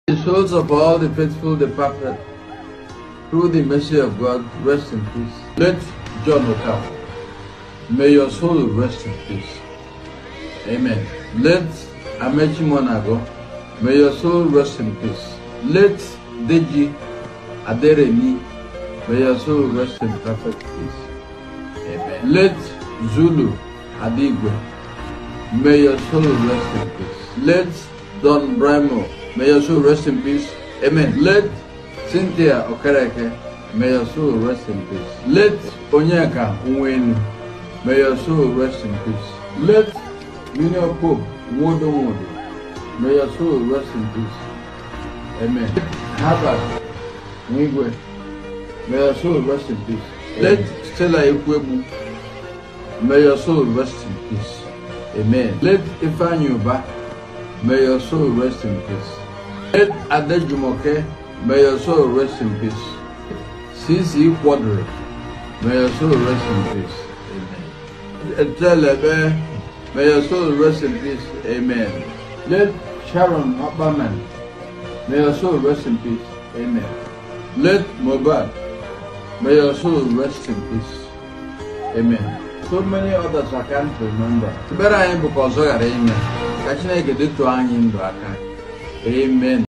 The souls of all the faithful departed, through the mercy of God, rest in peace. Let John Okafor, may your soul rest in peace. Amen. Let Amechi Monago, may your soul rest in peace. Let Deji Aderemi, may your soul rest in perfect peace. Amen. Let Zulu Adigwe, may your soul rest in peace. Let Don Brimo, may your soul rest in peace. Amen. Let Cynthia Okereke, may your soul rest in peace. Let Onyeka Unwenu, may your soul rest in peace. Let Junior Pope Wodo, may your soul rest in peace. Amen. Harvard Ngwe, may your soul rest in peace. Let Stella Ekwebu, may your soul rest in peace. Amen. Let Ifanyuba, may your soul rest in peace. Let Adejumoke, may your soul rest in peace. CC Quadri, may your soul rest in peace. Amen. Telebe, may your soul rest in peace. Amen. Let Sharon Abaman, may your soul rest in peace. Amen. Let Mobad, may your soul rest in peace. Amen. So many others I can't remember. Better I am because I are amen. Amen.